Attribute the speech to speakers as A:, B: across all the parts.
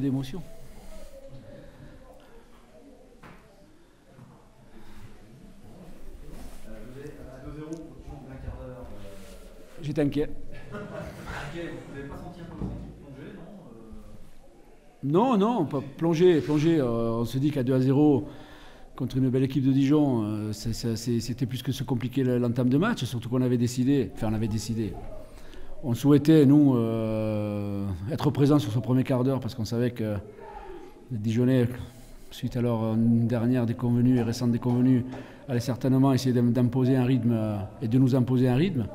A: d'émotion. J'étais inquiet.
B: Vous n'avez pas senti un peu plonger, non?
A: Non, pas plonger. On se dit qu'à 2-0 contre une belle équipe de Dijon, c'était plus que se compliquer l'entame de match, surtout qu'on avait décidé, on souhaitait, nous, être présents sur ce premier quart d'heure parce qu'on savait que les Dijonnais, suite à leur dernière déconvenue et récente déconvenue, allaient certainement essayer d'imposer un rythme et de nous imposer un rythme.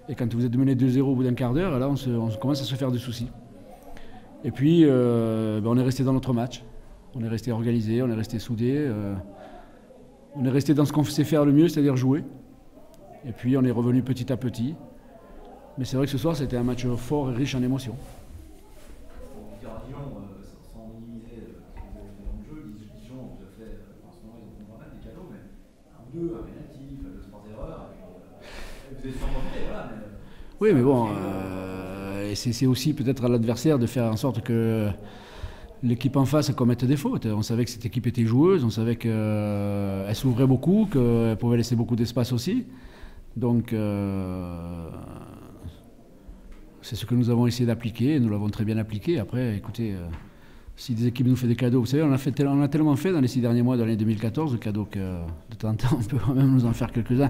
A: Et quand vous êtes mené 2-0 au bout d'un quart d'heure, là, on commence à se faire des soucis. Et puis, on est resté dans notre match. On est resté organisé, on est resté soudé. On est resté dans ce qu'on sait faire le mieux, c'est-à-dire jouer. Et puis, on est revenu petit à petit. Mais c'est vrai que ce soir, c'était un match fort et riche en émotions.
B: Pour dire à Dijon, sans minimiser ce que vous avez fait dans le jeu, Dijon vous a fait, en ce moment, ils ont pas mal des cadeaux, mais un ou deux, un pénalty, 2-3 erreurs, et puis vous êtes sans profiter, voilà.
A: Oui, mais bon, c'est aussi peut-être à l'adversaire de faire en sorte que l'équipe en face commette des fautes. On savait que cette équipe était joueuse, on savait qu'elle s'ouvrait beaucoup, qu'elle pouvait laisser beaucoup d'espace aussi. Donc, c'est ce que nous avons essayé d'appliquer, et nous l'avons très bien appliqué. Après, écoutez, si des équipes nous font des cadeaux, vous savez, on a tellement fait dans les 6 derniers mois de l'année 2014 de cadeaux que de temps en temps, on peut quand même nous en faire quelques-uns.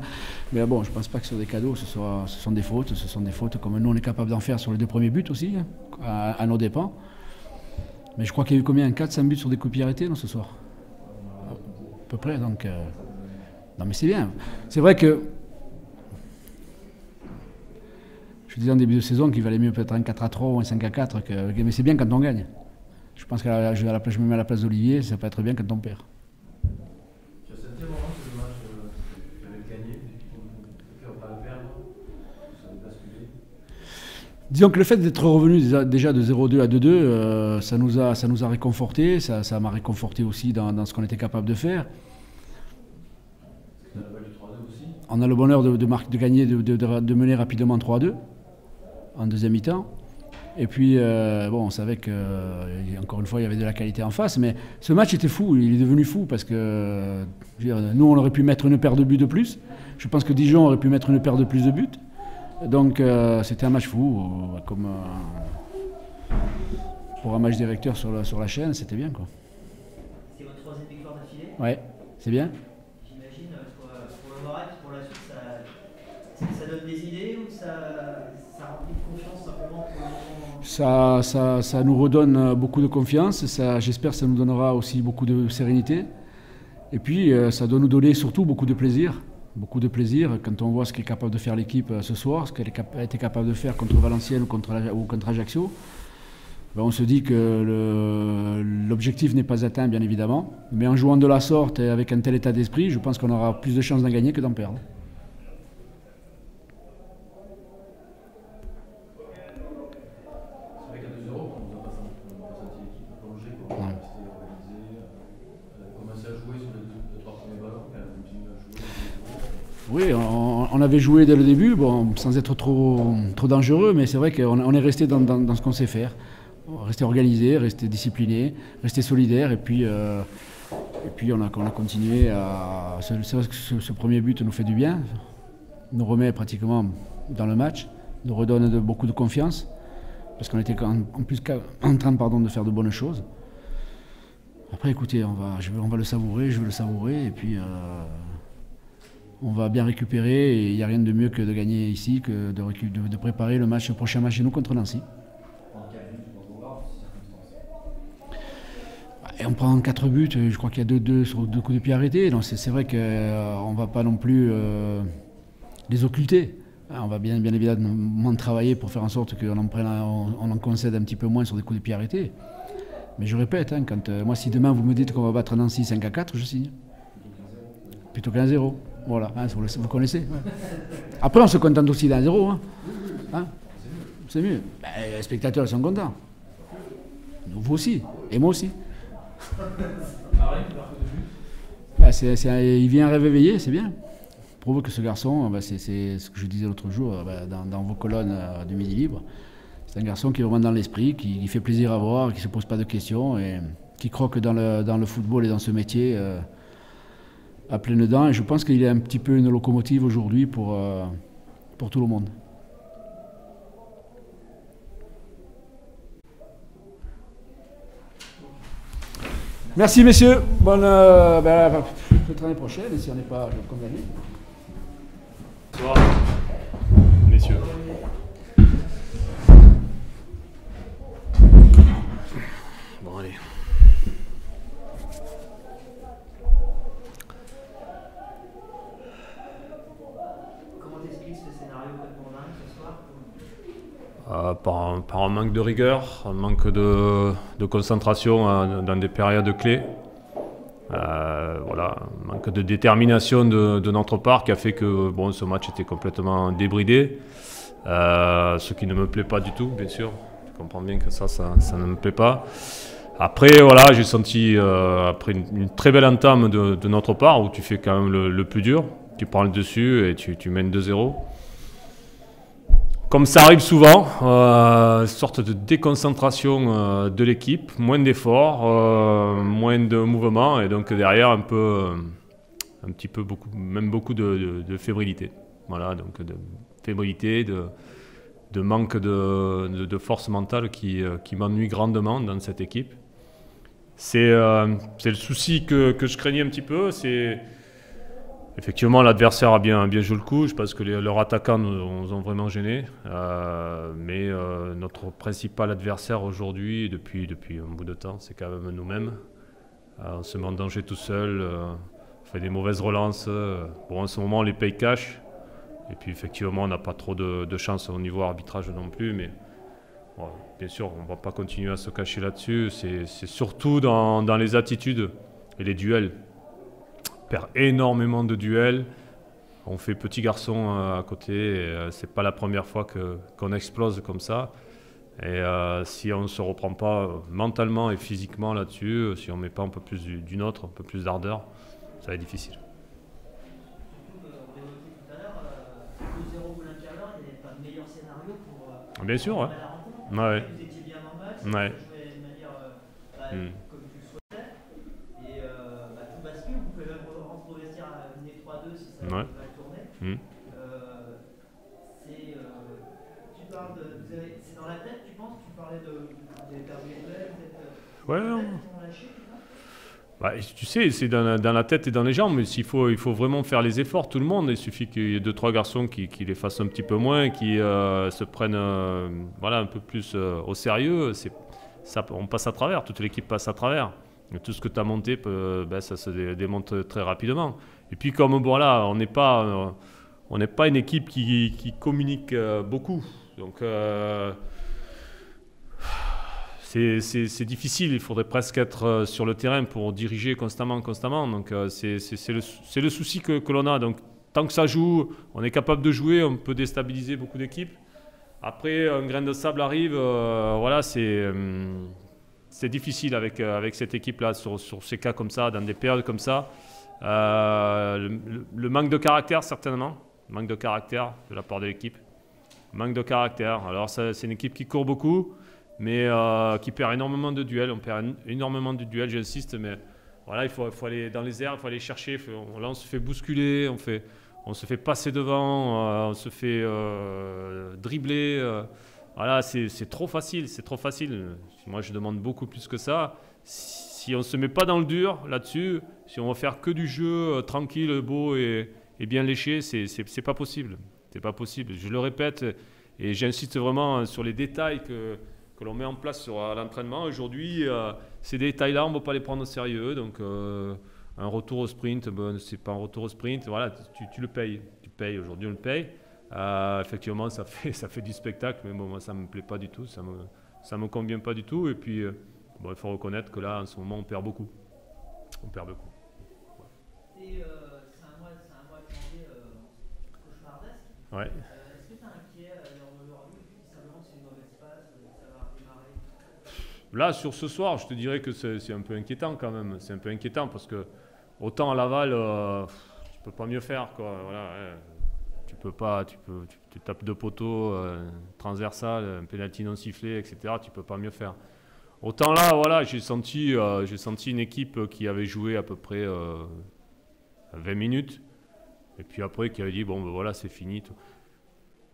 A: Mais bon, je ne pense pas que ce soit des cadeaux, ce sont des fautes. Ce sont des fautes comme nous, on est capable d'en faire sur les 2 premiers buts aussi, à nos dépens. Mais je crois qu'il y a eu combien? 4-5 buts sur des coups de pied arrêtés, non, ce soir? À peu près, donc... Non, mais c'est bien. C'est vrai que... Je disais en début de saison qu'il valait mieux peut-être un 4-3 ou un 5-4, mais c'est bien quand on gagne. Je pense que je me mets à la place d'Olivier, ça peut être bien quand on perd.
B: Tu as senti un moment que le match, tu avais gagné, tu ne pas le perdre, ça avait basculé?
A: Disons que le fait d'être revenu déjà de 0-2 à 2-2, ça nous a réconforté, ça m'a réconforté aussi dans ce qu'on était capable de faire.
B: Ça a valu 3-2 aussi.
A: On a le bonheur de gagner, de mener rapidement 3-2 en deuxième mi-temps. Et puis, on savait qu'encore une fois, il y avait de la qualité en face. Mais ce match était fou, il est devenu fou parce que nous, on aurait pu mettre une paire de buts de plus. Je pense que Dijon aurait pu mettre une paire de plus de buts. Donc, c'était un match fou, comme pour un match directeur sur la chaîne, c'était bien, quoi.
C: C'est votre 3e victoire d'affilée?
A: Ouais, c'est bien.
C: J'imagine, pour le moral, pour la suite, ça donne des idées ou ça remplit de confiance simplement pour le moment?
A: Ça nous redonne beaucoup de confiance, j'espère que ça nous donnera aussi beaucoup de sérénité. Et puis ça doit nous donner surtout beaucoup de plaisir quand on voit ce qu'est capable de faire l'équipe ce soir, ce qu'elle a été capable de faire contre Valenciennes ou contre Ajaccio. On se dit que l'objectif n'est pas atteint, bien évidemment, mais en jouant de la sorte et avec un tel état d'esprit, je pense qu'on aura plus de chances d'en gagner que d'en perdre.
B: C'est vrai qu'à 2-0, on n'a pas senti l'équipe plonger, rester organisée, commencer à jouer sur les 3 premiers ballons, puis continuer à jouer.
A: Oui, on avait joué dès le début, sans être trop dangereux, mais c'est vrai qu'on est resté dans ce qu'on sait faire. Rester organisé, rester discipliné, rester solidaire, et puis on a continué à... C'est vrai que ce premier but nous fait du bien, nous remet pratiquement dans le match, nous redonne beaucoup de confiance, parce qu'on était en plus en train de faire de bonnes choses. Après, écoutez, on va le savourer, je veux le savourer, et puis on va bien récupérer, et il n'y a rien de mieux que de gagner ici, que de préparer le prochain match chez nous contre Nancy. Et on prend 4 buts, je crois qu'il y a 2 sur 2 coups de pied arrêtés, donc c'est vrai qu'on ne va pas non plus les occulter. On va bien évidemment travailler pour faire en sorte qu'on en concède un petit peu moins sur des coups de pied arrêtés. Mais je répète, moi si demain vous me dites qu'on va battre Nancy 5-4, je signe. Plutôt qu'un 0. Voilà, vous connaissez. Ouais. Après on se contente aussi d'un 0. C'est mieux. Les spectateurs sont contents. Vous aussi, et moi aussi. Il vient réveiller, c'est bien. Prouve que ce garçon, c'est ce que je disais l'autre jour dans vos colonnes du Midi Libre, C'est un garçon qui est vraiment dans l'esprit, qui fait plaisir à voir, qui ne se pose pas de questions et qui croque dans le football et dans ce métier à pleines dents. Et je pense qu'il est un petit peu une locomotive aujourd'hui pour tout le monde. Merci messieurs, bonne peut-être l'année prochaine si on n'est pas condamné.
D: Bonsoir messieurs. Bon allez.
C: Comment t'expliques ce scénario complètement dingue ce soir?
D: Par un manque de rigueur, un manque de concentration dans des périodes clés. Voilà, un manque de détermination de notre part qui a fait que bon, ce match était complètement débridé. Ce qui ne me plaît pas du tout, bien sûr. Je comprends bien que ça ne me plaît pas. Après, voilà, j'ai senti, après une très belle entame de notre part, où tu fais quand même le plus dur. Tu prends le dessus et tu mènes 2-0. Comme ça arrive souvent, sorte de déconcentration de l'équipe, moins d'efforts, moins de mouvements et donc derrière beaucoup de fébrilité. Voilà, donc de fébrilité, de manque de force mentale qui m'ennuie grandement dans cette équipe. C'est le souci que je craignais un petit peu. Effectivement, l'adversaire a bien joué le coup. Je pense que leurs attaquants nous ont vraiment gênés. Mais notre principal adversaire aujourd'hui, depuis un bout de temps, c'est quand même nous-mêmes. On se met en danger tout seul, on fait des mauvaises relances. Bon, en ce moment, on les paye cash. Et puis, effectivement, on n'a pas trop de chance au niveau arbitrage non plus. Mais bon, bien sûr, on ne va pas continuer à se cacher là-dessus. C'est surtout dans les attitudes et les duels. On perd énormément de duels, on fait petit garçon à côté, c'est pas la première fois qu'on explose comme ça. Et si on ne se reprend pas mentalement et physiquement là-dessus, si on ne met pas un peu plus du nôtre, un peu plus d'ardeur, ça va être difficile.
C: Surtout, on l'a évoqué tout à l'heure, 2-0 Boulogne-Carlin, il n'y avait pas de meilleur scénario pour
D: bien sûr, ouais.
C: la rencontre.
D: Ouais.
C: Vous étiez bien dans le match,
D: Ouais.
C: vous jouez de manière comme tu le souhaitais. Et tout bascule, vous pouvez même rentrer au vestiaire à mener 3-2 si ça va tourner. Tu parles c'est dans la tête, tu penses? Tu parlais vous avez perdu les duels, vous êtes lâché,
D: bah, tu sais, c'est dans la tête et dans les jambes, mais il faut vraiment faire les efforts, tout le monde. Il suffit qu'il y ait 2-3 garçons qui les fassent un petit peu moins, qui se prennent voilà, un peu plus au sérieux. On passe à travers, toute l'équipe passe à travers. Et tout ce que tu as monté, ça se démonte très rapidement. Et puis comme voilà, on n'est pas une équipe qui communique beaucoup. Donc c'est difficile, il faudrait presque être sur le terrain pour diriger constamment. Donc c'est le souci que l'on a. Donc tant que ça joue, on est capable de jouer, on peut déstabiliser beaucoup d'équipes. Après, un grain de sable arrive, voilà, c'est difficile avec cette équipe-là, sur ces cas comme ça, dans des périodes comme ça. Le manque de caractère, certainement. Manque de caractère de la part de l'équipe. Manque de caractère. Alors, c'est une équipe qui court beaucoup, mais qui perd énormément de duels. On perd énormément de duels, j'insiste, mais voilà, il faut aller dans les airs, il faut aller chercher. Là, on se fait bousculer, on se fait passer devant, on se fait dribbler. Voilà, c'est trop facile, Moi, je demande beaucoup plus que ça. Si on ne se met pas dans le dur là-dessus, si on va faire que du jeu tranquille, beau et bien léché, c'est pas possible. C'est pas possible. Je le répète et j'insiste vraiment sur les détails que l'on met en place sur l'entraînement. Aujourd'hui, ces détails-là, on ne va pas les prendre au sérieux. Donc, un retour au sprint, c'est pas un retour au sprint. Voilà, tu le payes. Tu payes. Aujourd'hui, on le paye. Effectivement, ça fait du spectacle, mais bon, moi, ça ne me plaît pas du tout. Ça me convient pas du tout. Et puis, il faut reconnaître que là, en ce moment, on perd beaucoup. On perd beaucoup.
C: C'est un mois de janvier cauchemardesque.
D: Ouais.
C: Est-ce que tu es inquiet à l'heure d'aujourd'hui, simplement que c'est une mauvaise passe, ça va redémarrer?
D: Là, sur ce soir, je te dirais que c'est un peu inquiétant quand même. C'est un peu inquiétant parce que autant à Laval, tu peux pas mieux faire, quoi. Voilà, ouais. Tu peux pas, tu tapes 2 poteaux, transversal, un penalty non sifflé, etc. Tu peux pas mieux faire. Autant là, voilà, j'ai senti une équipe qui avait joué à peu près 20 minutes, et puis après qui avait dit bon ben voilà, c'est fini. Tout.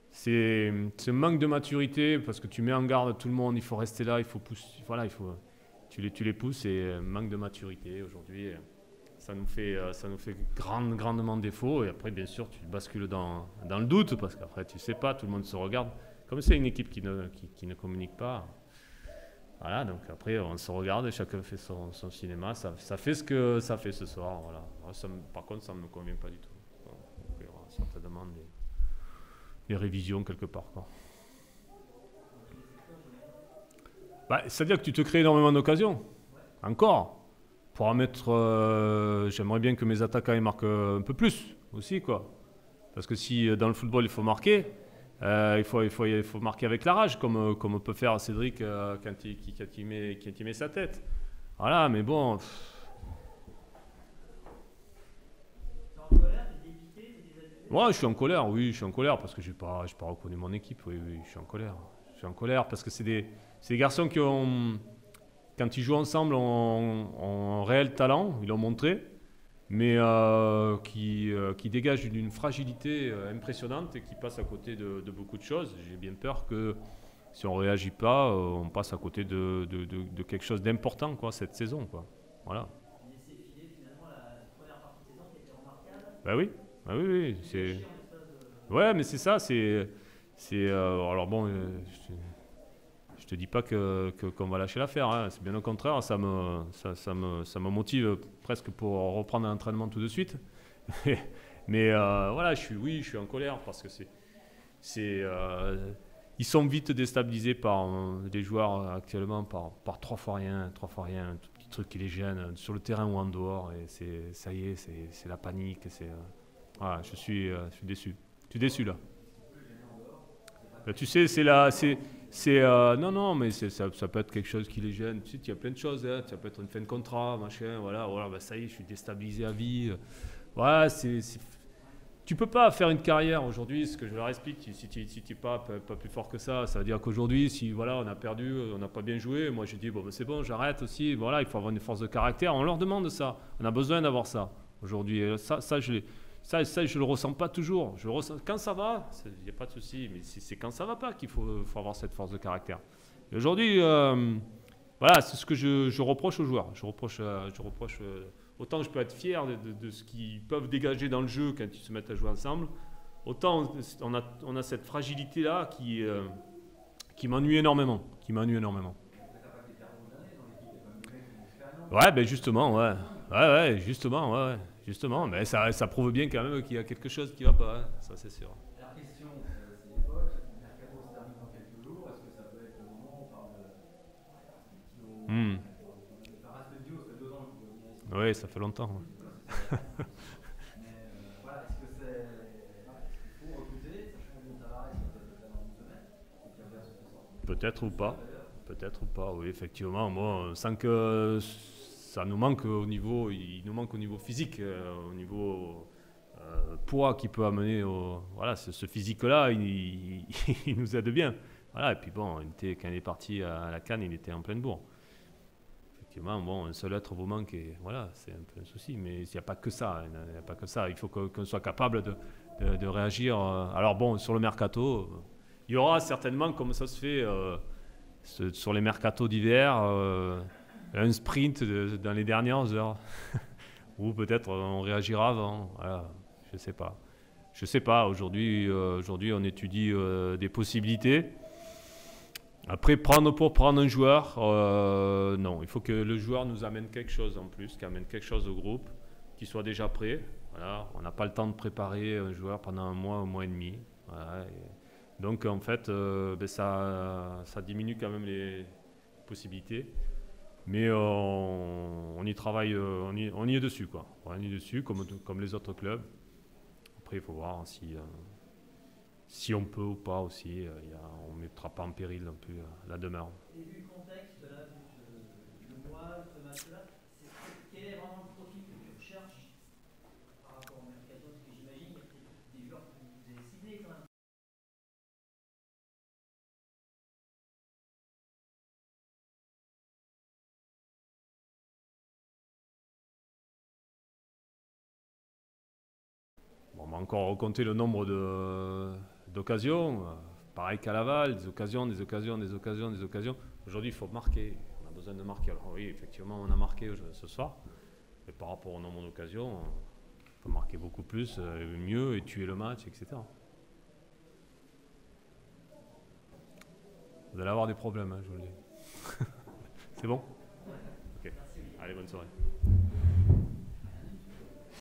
D: C'est un manque de maturité parce que tu mets en garde tout le monde, il faut rester là, il faut pousser, voilà, tu les pousses et manque de maturité aujourd'hui. Ça nous fait grandement défaut et après bien sûr tu bascules dans le doute parce qu'après tu sais pas, tout le monde se regarde. Comme c'est une équipe qui ne communique pas, voilà, donc après on se regarde et chacun fait son cinéma, ça fait ce que ça fait ce soir, voilà. Par contre ça ne me convient pas du tout. Donc, il y aura certainement des révisions quelque part, quoi. C'est-à-dire que tu te crées énormément d'occasions, encore. Pour en mettre, j'aimerais bien que mes attaquants ils marquent un peu plus aussi, quoi. Parce que si dans le football il faut marquer, il faut marquer avec la rage, comme peut faire Cédric quand il met sa tête. Voilà, mais bon.
C: T'es en colère, t'es dépité, t'es désabusé?
D: Ouais, je suis en colère, oui, je suis en colère parce que j'ai pas reconnu mon équipe, oui, je suis en colère. Je suis en colère parce que c'est des garçons qui ont, quand ils jouent ensemble, ont un réel talent, ils l'ont montré, mais qui dégagent une fragilité impressionnante et qui passent à côté de beaucoup de choses. J'ai bien peur que si on ne réagit pas, on passe à côté de quelque chose d'important, quoi, cette saison, quoi. Voilà.
C: Laisser filer finalement la première partie de saison qui était remarquable.
D: Ben oui, oui, c'est... Ouais, mais c'est ça, alors bon, je te dis pas qu'on va lâcher l'affaire, hein. C'est bien au contraire, ça me motive presque pour reprendre un entraînement tout de suite. Mais voilà, je suis en colère parce que ils sont vite déstabilisés par des joueurs actuellement par 3 fois rien, un tout petit truc qui les gêne sur le terrain ou en dehors, et ça y est, c'est la panique. Voilà, je suis déçu. Je suis déçu là. Tu sais, non, mais ça peut être quelque chose qui les gêne. Tu sais, il y a plein de choses, hein. Ça peut être une fin de contrat, machin, voilà, ça y est, je suis déstabilisé à vie. Voilà, tu peux pas faire une carrière aujourd'hui, ce que je leur explique, si tu n'es pas plus fort que ça veut dire qu'aujourd'hui, si voilà, on a perdu, on n'a pas bien joué, moi je dis, bon, ben, c'est bon, j'arrête aussi, voilà, il faut avoir une force de caractère, on leur demande ça, on a besoin d'avoir ça aujourd'hui, ça je le ressens pas toujours, je le ressens quand ça va, il n'y a pas de souci, mais c'est quand ça va pas qu'il faut avoir cette force de caractère. Et aujourd'hui, voilà, c'est ce que je reproche aux joueurs, je reproche autant je peux être fier de ce qu'ils peuvent dégager dans le jeu quand ils se mettent à jouer ensemble, autant on a cette fragilité-là qui m'ennuie énormément. Ouais, ben justement, ouais, justement, mais ça prouve bien quand même qu'il y a quelque chose qui ne va pas, hein. Ça c'est sûr.
B: La question, c'est l'époque, le mercato se termine dans quelques jours, est-ce que ça peut être le moment où on parle de Raspedio, ça fait 2 ans que vous venez ici.
D: Oui, ça fait longtemps.
B: Mais voilà, est-ce qu'il faut recruter, sachant que Tavares va peut-être le faire dans une semaine, et qu'il reverse ce soir.
D: Peut-être ou pas, oui, effectivement. Moi, sans que ça nous manque il nous manque au niveau physique, au niveau poids qui peut amener voilà, ce physique-là, il nous aide bien. Voilà, et puis bon, quand il est parti à la CAN, il était en pleine bourre. Effectivement, bon, un seul être vous manque et voilà, c'est un peu un souci, mais il n'y a pas que ça. Il faut qu'on soit capable de réagir. Alors bon, sur le mercato, il y aura certainement, comme ça se fait sur les mercatos d'hiver, un sprint dans les dernières heures, ou peut-être on réagira avant. Voilà, je sais pas. Aujourd'hui, on étudie des possibilités. Après, pour prendre un joueur, non. Il faut que le joueur nous amène quelque chose en plus, qu'il amène quelque chose au groupe, qu'il soit déjà prêt. Voilà. On n'a pas le temps de préparer un joueur pendant un mois et demi. Voilà. Donc, en fait, ça diminue quand même les possibilités. Mais on y travaille, on y est dessus, quoi. On y est dessus, comme les autres clubs. Après, il faut voir si on peut ou pas aussi. On ne mettra pas en péril non plus la demeure.
C: Et vu le contexte, là, le mois, ce match-là, quel est vraiment le profil que tu recherches par rapport au mercato? Parce que j'imagine qu'il y a peut-être des joueurs que vous avez
D: Bon, on va encore recompter le nombre d'occasions. Pareil qu'à Laval, des occasions. Aujourd'hui, il faut marquer. On a besoin de marquer. Alors oui, effectivement, on a marqué ce soir. Mais par rapport au nombre d'occasions, on peut marquer beaucoup plus, mieux et tuer le match, etc. Vous allez avoir des problèmes, hein, je vous le dis. C'est bon? Ok. Allez, bonne soirée.